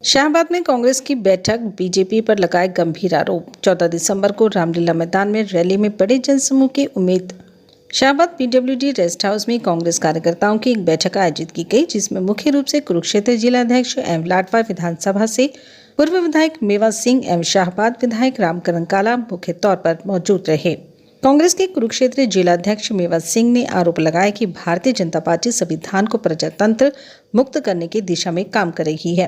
शाहबाद में कांग्रेस की बैठक, बीजेपी पर लगाए गंभीर आरोप। 14 दिसंबर को रामलीला मैदान में रैली में बड़े जनसमूह की उम्मीद। शाहबाद पीडब्ल्यूडी रेस्ट हाउस में कांग्रेस कार्यकर्ताओं की एक बैठक आयोजित की गई, जिसमें मुख्य रूप से कुरुक्षेत्र जिलाध्यक्ष एवं लाडवा विधानसभा से पूर्व विधायक मेवा सिंह एवं शाहबाद विधायक रामकरण काला मुख्य तौर पर मौजूद रहे। कांग्रेस के कुरुक्षेत्र जिलाध्यक्ष मेवा सिंह ने आरोप लगाया कि भारतीय जनता पार्टी संविधान को प्रजातंत्र मुक्त करने की दिशा में काम कर रही है।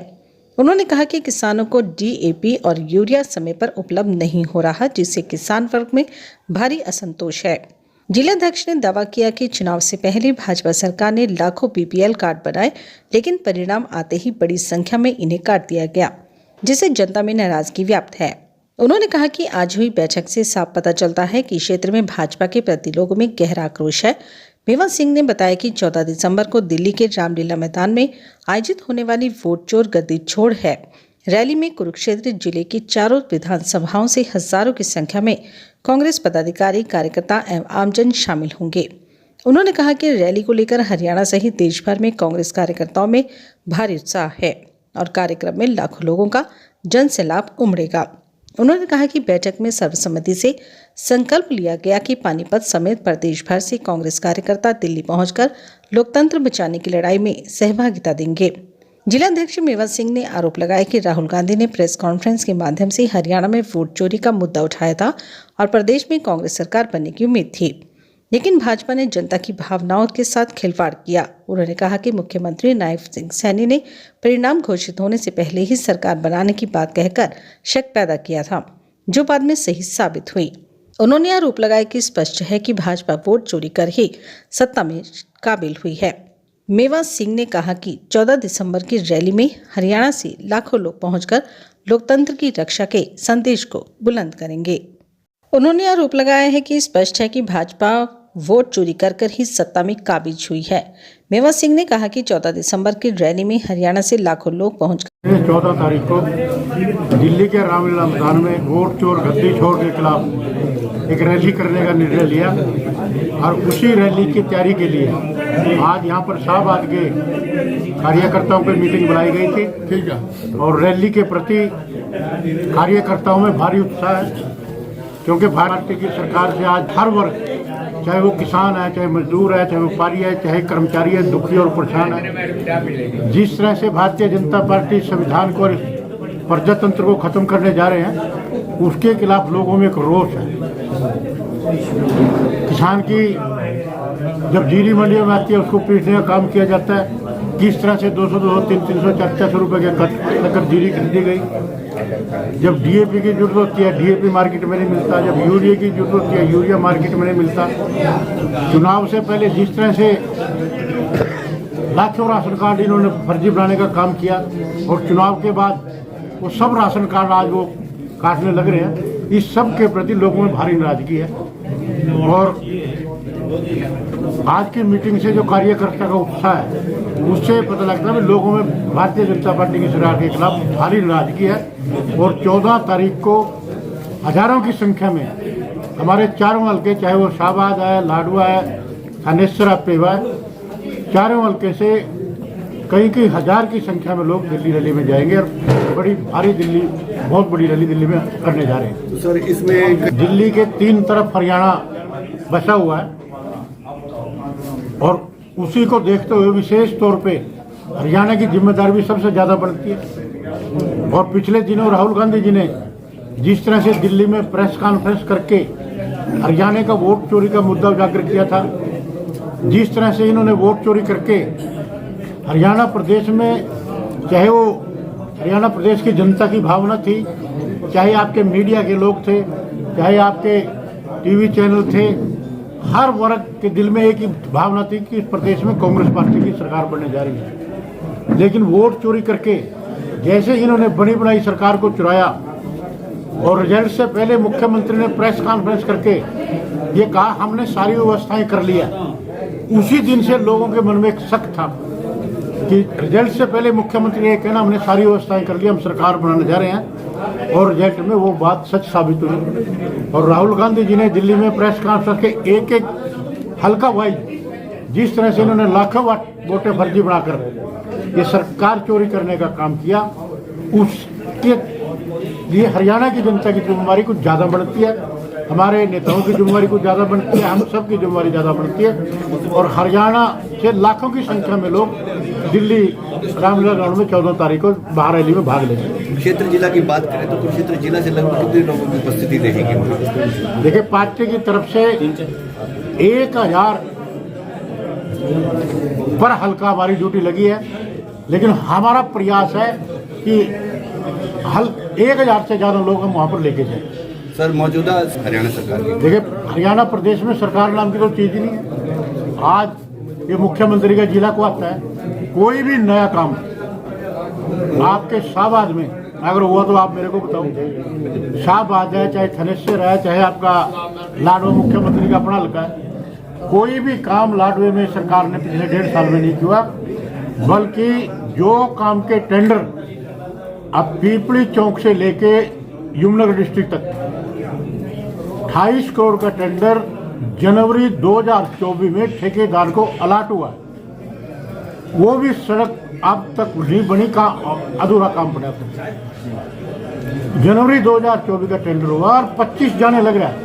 उन्होंने कहा कि किसानों को डीएपी और यूरिया समय पर उपलब्ध नहीं हो रहा, जिससे किसान वर्ग में भारी असंतोष है। जिलाध्यक्ष ने दावा किया कि चुनाव से पहले भाजपा सरकार ने लाखों बीपीएल कार्ड बनाए, लेकिन परिणाम आते ही बड़ी संख्या में इन्हें काट दिया गया, जिससे जनता में नाराजगी व्याप्त है। उन्होंने कहा कि आज हुई बैठक से साफ पता चलता है कि क्षेत्र में भाजपा के प्रति लोगों में गहरा आक्रोश है। मेवा सिंह ने बताया कि 14 दिसंबर को दिल्ली के रामलीला मैदान में आयोजित होने वाली वोट चोर गद्दी छोड़ है रैली में कुरुक्षेत्र जिले की चारों विधानसभाओं से हजारों की संख्या में कांग्रेस पदाधिकारी, कार्यकर्ता एवं आमजन शामिल होंगे। उन्होंने कहा कि रैली को लेकर हरियाणा सहित देश भर में कांग्रेस कार्यकर्ताओं में भारी उत्साह है और कार्यक्रम में लाखों लोगों का जन सैलाब उमड़ेगा। उन्होंने कहा कि बैठक में सर्वसम्मति से संकल्प लिया गया कि पानीपत समेत प्रदेश भर से कांग्रेस कार्यकर्ता दिल्ली पहुंचकर लोकतंत्र बचाने की लड़ाई में सहभागिता देंगे। जिलाध्यक्ष मेवा सिंह ने आरोप लगाया कि राहुल गांधी ने प्रेस कॉन्फ्रेंस के माध्यम से हरियाणा में वोट चोरी का मुद्दा उठाया था और प्रदेश में कांग्रेस सरकार बनने की उम्मीद थी, लेकिन भाजपा ने जनता की भावनाओं के साथ खिलवाड़ किया। उन्होंने कहा कि मुख्यमंत्री नायब सिंह सैनी ने परिणाम घोषित होने से पहले ही सरकार बनाने की बात कहकर शक पैदा किया था, जो बाद में सही साबित हुई। उन्होंने आरोप लगाया कि स्पष्ट है कि भाजपा वोट चोरी कर ही सत्ता में काबिल हुई है। मेवा सिंह ने कहा कि 14 दिसंबर की रैली में हरियाणा से लाखों लोग पहुंचकर लोकतंत्र की रक्षा के संदेश को बुलंद करेंगे। उन्होंने आरोप लगाया है कि स्पष्ट है कि भाजपा वोट चोरी कर ही सत्ता में काबिज हुई है। मेवा सिंह ने कहा कि 14 दिसंबर की रैली में हरियाणा से लाखों लोग पहुंचकर 14 तारीख को दिल्ली के रामलीला मैदान में वोट चोर गद्दी छोड़ के खिलाफ एक रैली करने का निर्णय लिया और उसी रैली की तैयारी के लिए आज यहाँ पर शाहबाद के कार्यकर्ताओं की मीटिंग बुलाई गई थी। ठीक है। और रैली के प्रति कार्यकर्ताओं में भारी उत्साह है, क्योंकि भारत की सरकार से आज हर वर्ग, चाहे वो किसान है, चाहे मजदूर है, चाहे व्यापारी है, चाहे कर्मचारी है, दुखी और परेशान है। जिस तरह से भारतीय जनता पार्टी संविधान को और प्रजातंत्र को खत्म करने जा रहे हैं, उसके खिलाफ लोगों में एक रोष है। किसान की जब जीरी मंडियों में आती है, उसको पीटने का काम किया जाता है। किस तरह से 200, 300, 400 रुपए के कट जीरी खरीदी गई। जब डीएपी की जरूरत होती है, डीएपी मार्केट में नहीं मिलता। जब यूरिया की जरूरत होती है, यूरिया मार्केट में नहीं मिलता। चुनाव से पहले जिस तरह से लाखों राशन कार्ड इन्होंने फर्जी बनाने का काम किया और चुनाव के बाद वो सब राशन कार्ड आज वो काटने लग रहे हैं, इस सब के प्रति लोगों में भारी नाराजगी है। और आज की मीटिंग से जो कार्यकर्ता का उत्साह है, उससे पता लगता है कि लोगों में भारतीय जनता पार्टी की सरकार के खिलाफ भारी नाराजगी है। और 14 तारीख को हजारों की संख्या में हमारे चारों हल्के, चाहे वो शाहबाद है, लाडवा है, थानेसर, पेवा है, चारों हल्के से कई हजार की संख्या में लोग दिल्ली रैली में जाएंगे और बड़ी भारी दिल्ली, बहुत बड़ी रैली दिल्ली में करने जा रहे हैं। सर, इसमें दिल्ली के 3 तरफ हरियाणा बसा हुआ है और उसी को देखते हुए विशेष तौर पे हरियाणा की जिम्मेदारी भी सबसे ज़्यादा बनती है। और पिछले दिनों राहुल गांधी जी ने जिस तरह से दिल्ली में प्रेस कॉन्फ्रेंस करके हरियाणा का वोट चोरी का मुद्दा उजागर किया था, जिस तरह से इन्होंने वोट चोरी करके हरियाणा प्रदेश में, चाहे वो हरियाणा प्रदेश की जनता की भावना थी, चाहे आपके मीडिया के लोग थे, चाहे आपके टीवी चैनल थे, हर वर्ग के दिल में एक ही भावना थी कि इस प्रदेश में कांग्रेस पार्टी की सरकार बनने जा रही है। लेकिन वोट चोरी करके जैसे इन्होंने बनी बनाई सरकार को चुराया और रिजल्ट से पहले मुख्यमंत्री ने प्रेस कॉन्फ्रेंस करके ये कहा हमने सारी व्यवस्थाएं कर लिया, उसी दिन से लोगों के मन में एक शक था कि रिजल्ट से पहले मुख्यमंत्री ने कहना हमने सारी व्यवस्थाएं कर ली, हम सरकार बनाने जा रहे हैं, और रिजल्ट में वो बात सच साबित हुई। और राहुल गांधी जी ने दिल्ली में प्रेस कॉन्फ्रेंस के एक हल्का वाइज जिस तरह से इन्होंने लाखों वोटें फर्जी बनाकर ये सरकार चोरी करने का काम किया, उसके लिए हरियाणा की जनता की जिम्मेवारी कुछ ज़्यादा बढ़ती है, हमारे नेताओं की जिम्मेवारी कुछ ज़्यादा बनती है, हम सब की जिम्मेवारी ज़्यादा बनती है। और हरियाणा से लाखों की संख्या में लोग दिल्ली रामलीला ग्राउंड में 14 तारीख को महारैली में भाग लेंगे। कुरुक्षेत्र जिला की बात करें तो कुरुक्षेत्र जिला से लगभग कितने लोगों की उपस्थिति रहेगी? देखिए, पार्टी की तरफ से 1000 पर हल्का हमारी ड्यूटी लगी है, लेकिन हमारा प्रयास है कि 1000 से ज़्यादा लोग हम वहाँ पर लेके जाएं। सर, मौजूदा हरियाणा सरकार की देखिए, हरियाणा प्रदेश में सरकार नाम की तो चीज़ ही नहीं है। आज ये मुख्यमंत्री का जिला को आता है, कोई भी नया काम आपके शाहबाद में अगर हुआ तो आप मेरे को बताओ। शाहबाद है, चाहे थनेश्वर है, चाहे आपका लाडवा मुख्यमंत्री का अपना हल्का है, कोई भी काम लाडवे में सरकार ने पिछले 1.5 साल में नहीं किया, बल्कि जो काम के टेंडर अब पीपली चौक से लेके यमुनानगर डिस्ट्रिक्ट तक 28 करोड़ का टेंडर जनवरी 2024 में ठेकेदार को अलॉट हुआ। वो भी सड़क अब तक नहीं बनी, का अधूरा काम पड़ा था। जनवरी 2024 का टेंडर हुआ और 25 जाने लग रहा है,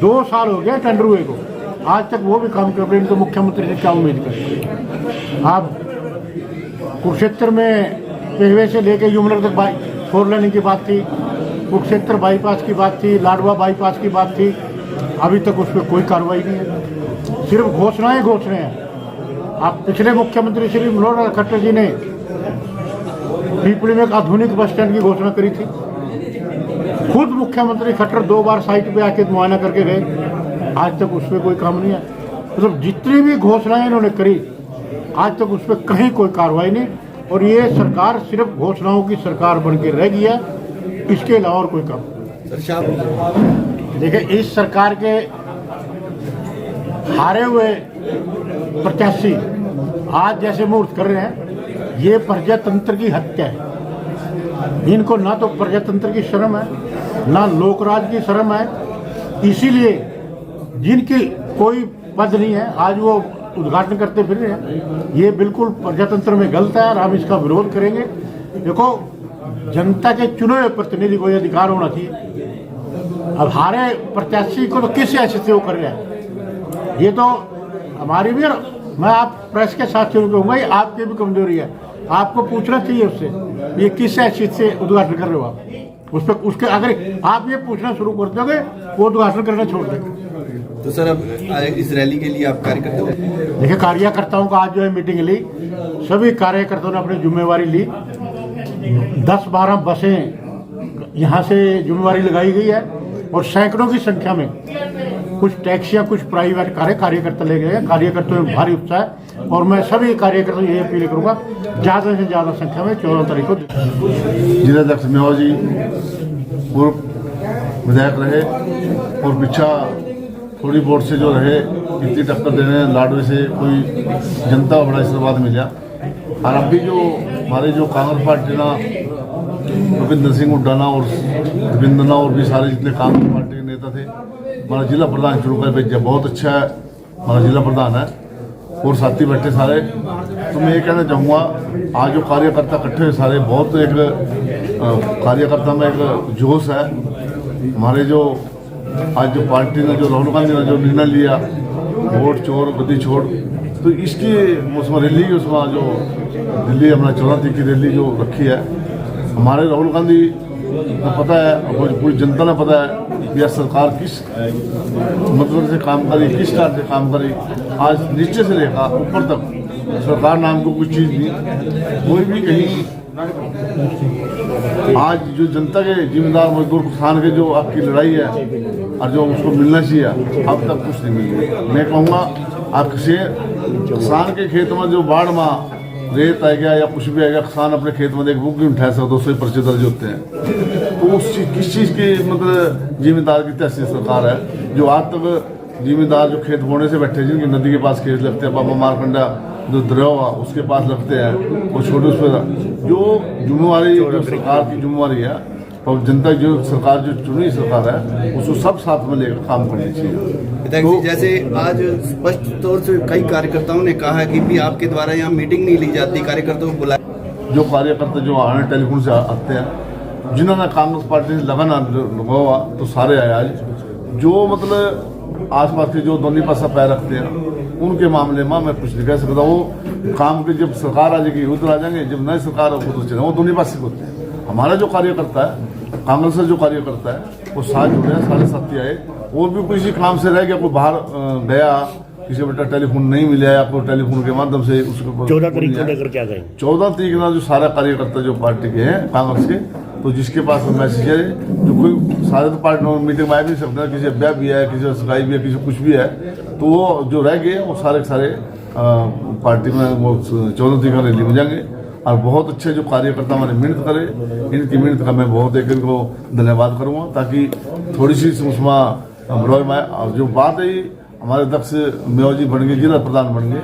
2 साल हो गया टेंडर हुए को, आज तक वो भी काम कर रहे हैं। तो मुख्यमंत्री से क्या उम्मीद करें? आप कुरुक्षेत्र में पेहवे से लेके यमुनानगर तक 4 लेने की बात थी, कुरुक्षेत्र बाईपास की बात थी, लाडवा बाईपास की बात थी, अभी तक उस पर कोई कार्रवाई नहीं है, सिर्फ घोषणाएं हैं। आप पिछले मुख्यमंत्री श्री मनोहर लाल खट्टर जी ने पीपली में एक आधुनिक बस स्टैंड की घोषणा करी थी। खुद मुख्यमंत्री खट्टर 2 बार साइट पे आके मुआयना करके गए, आज तक उस पर कोई काम नहीं है। मतलब जितनी भी घोषणाएं इन्होंने करी, आज तक उस पर कहीं कोई कार्रवाई नहीं, और ये सरकार सिर्फ घोषणाओं की सरकार बन के रह गई है, इसके अलावा और कोई काम। देखिए, इस सरकार के हारे हुए प्रत्याशी आज जैसे मुहूर्त कर रहे हैं, ये प्रजातंत्र की हत्या है। इनको ना तो प्रजातंत्र की शर्म है, ना लोकराज की शर्म है, इसीलिए जिनकी कोई पद नहीं है आज वो उद्घाटन करते फिर रहे हैं। ये बिल्कुल प्रजातंत्र में गलत है और हम इसका विरोध करेंगे। देखो, जनता के चुने हुए प्रतिनिधि को यह अधिकार होना चाहिए। अब हारे प्रत्याशी को तो किस हैसियत से वो कर रहा है? ये तो हमारी भी, मैं आप प्रेस के साथ शुरू कहूँगा, ये आपकी भी कमजोरी है। आपको पूछना चाहिए उससे, ये किस हैसियत से उद्घाटन कर रहे हो आप? उस पर उसके अगर आप ये पूछना शुरू कर दोगे, वो उद्घाटन करना छोड़ देंगे। तो सर, अब इस रैली के लिए आप कार्यकर्ता? देखिए, कार्यकर्ताओं का आज जो है मीटिंग ली, सभी कार्यकर्ताओं ने अपनी जिम्मेवारी ली। 10-12 बसें यहाँ से जिम्मेवारी लगाई गई है और सैकड़ों की संख्या में कुछ टैक्सियाँ, कुछ प्राइवेट कारें कार्यकर्ता ले गए हैं। कार्यकर्ताओं में भारी उत्साह है और मैं सभी कार्यकर्ताओं से ये अपील करूँगा, ज़्यादा से ज़्यादा संख्या में 14 तारीख को। जिलाध्यक्ष मेवा जी पूर्व विधायक रहे और पीछा थोड़ी वोट से जो रहे, इतनी टक्कर देने लाडवे से कोई जनता को बड़ा आशीर्वाद मिला। और अब भी जो हमारे जो कांग्रेस पार्टी ना भूपेंद्र सिंह उड्डाना और रविंद्रना और भी सारे जितने कांग्रेस पार्टी के नेता थे, हमारा जिला प्रधान शुरू कर भेजा, बहुत अच्छा है हमारा जिला प्रधान है और साथी बैठे सारे। तो मैं ये कहना चाहूँगा, आज जो कार्यकर्ता इकट्ठे हुए सारे, बहुत एक कार्यकर्ता में एक जोश है। हमारे जो आज जो पार्टी ने, जो राहुल गांधी ने जो निर्णय लिया, वोट चोर गद्दी छोड़, तो इसकी उसमें रैली, उसमें जो दिल्ली हमारा 14 तारीख की रैली जो रखी है, हमारे राहुल गांधी को पता है और पूरी जनता ने पता है कि यह सरकार किस मतलब से काम करी, किस तरह से काम करी। आज नीचे से लेकर ऊपर तक सरकार नाम को कुछ चीज़ नहीं, कोई भी कहीं आज जो जनता के जिम्मेदार मजदूर किसान के जो आपकी लड़ाई है और जो उसको मिलना चाहिए, अब तक कुछ नहीं मिल। मैं कहूँगा, आपसे किसान के खेत में जो बाढ़ में रेत आ गया या कुछ भी आ गया, किसान अपने खेत में एक बुक भी उठा सकता, 200 पर्चे दर्ज होते हैं। तो उस चीज़ किस चीज़ की मतलब जिम्मेदार की तहसील सरकार है, जो आज तक जिम्मेदार जो खेत बोने से बैठे, जिनकी नदी के पास खेत लगते हैं, बाबा मारकंडा जो दरिया उसके पास लगते हैं, वो छोटे उस पर जो जिम्मेवारी, जो सरकार की जिम्मेवारी है और जनता जो सरकार जो चुनी सरकार है, उसको सब साथ में लेकर काम करनी चाहिए। तो जैसे आज स्पष्ट तौर से कई कार्यकर्ताओं ने कहा है कि भी आपके द्वारा यहाँ मीटिंग नहीं ली जाती, कार्यकर्ताओं को बुलाया। जो कार्यकर्ता जो आने टेलीफोन से आते हैं, जिन्होंने कांग्रेस पार्टी से लगन लगा हुआ तो सारे आए आज। जो मतलब आसपास के जो दोनों पासा पैर रखते हैं उनके मामले में मैं कुछ नहीं कह सकता। वो काम के जब सरकार आ जाएगी उधर आ जाएंगे, जब नई सरकार उधर चले, वो दोनों पास से होते हैं। हमारा जो कार्यकर्ता है, कांग्रेस का जो कार्यकर्ता है, वो साथ जुड़े हैं, सारे साथी आए। और भी किसी काम से रह गया, कोई बाहर गया, किसी बेटा टेलीफोन नहीं मिला या कोई टेलीफोन के माध्यम से उसको 14 तारीख को लेकर क्या कहेंगे? 14 तारीख ना जो सारा कार्यकर्ता जो पार्टी के हैं कांग्रेस के, तो जिसके पास मैसेज है, जो कोई सारे तो पार्टी मीटिंग में आ भी नहीं सकता, किसी अभ्या भी है, किसी सगाई भी है, किसी कुछ भी है, तो वो जो रह गए वो सारे सारे पार्टी में वो 14 तारीख रैली में जाएंगे। और बहुत अच्छे जो कार्यकर्ता हमारे मेहनत करे, इनकी मेहनत का मैं बहुत एक इनको धन्यवाद करूँगा, ताकि थोड़ी सी उसमें ब्रॉय में। और जो बात है हमारे अध्यक्ष मेवा जी बन गए, जिला प्रधान बन गए,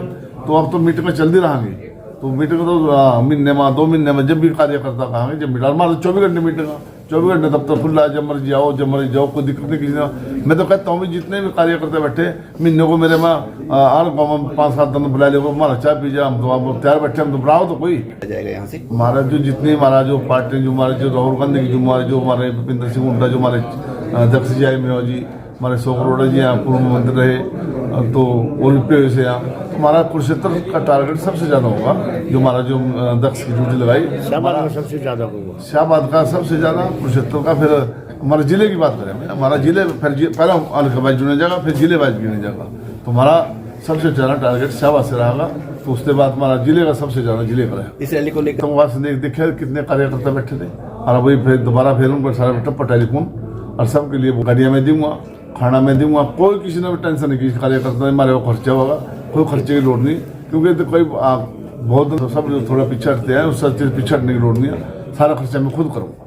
तो अब तो मीटिंग में चलती रहेंगे। तो मीटिंग तो महीने में 2 महीने में जब भी कार्यकर्ता कहेंगे, जब मीटिंग हमारे 24 घंटे मीटिंग, 24 घंटे तब तो खुला, जब मर्जी आओ, जब मर्जी जाओ, कोई दिक्कत नहीं किसी ने। मैं तो कहता हूँ जितने भी कार्यकर्ता बैठे महीने को मेरे में हर गाँव में 5-7 दिन बुला ले, हमारा चाय पी जाए, हम तो आप तैयार बैठे, हम तो बुलाओ तो कोई जाएगा यहाँ से। हमारा जो जितने हमारा जो पार्टी जो हमारे जो राहुल गांधी की जो हमारे भूपेंद्र सिंह हुड्डा, जो हमारे अध्यक्ष जी आए मेवा जी, हमारे अशोक अरोड़ा जी यहाँ पूर्व मंत्री रहे, तो ओलपे से यहाँ हमारा कुरुक्षेत्र का टारगेट सबसे ज़्यादा होगा। जो हमारा जो अध्यक्ष की ड्यूटी लगाई, शाहबाद में सबसे ज़्यादा होगा, शाहबाद का सबसे ज़्यादा, कुरुक्षेत्र का। फिर हमारे जिले की बात करें, हमारा जिले फिर पहले अलग वाइज चुने जाएगा, फिर जिले वाइज गिने जाएगा। तो हमारा सबसे ज़्यादा टारगेट शाहबाद से रहेगा, तो उसके बाद हमारा जिले का सबसे ज़्यादा जिले का रहेगा। इस रैली को लेकर तो वहाँ से देखे कितने कार्यकर्ता बैठे थे, और वही फिर दोबारा फिर उनको सारा टप्पा टेलीफोन, और सबके लिए गाड़ियाँ में दूंगा, खाना में दूंगा। कोई किसी ने भी टेंशन नहीं की कार्यकर्ता हमारे वो खर्चा होगा, कोई खर्चे की लोड़ नहीं, क्योंकि तो कोई बहुत सब जो थोड़ा पीछे हटते हैं, उस सब चीज़ पीछे हटने की लोड़ नहीं है। सारा खर्चा मैं खुद करूँगा।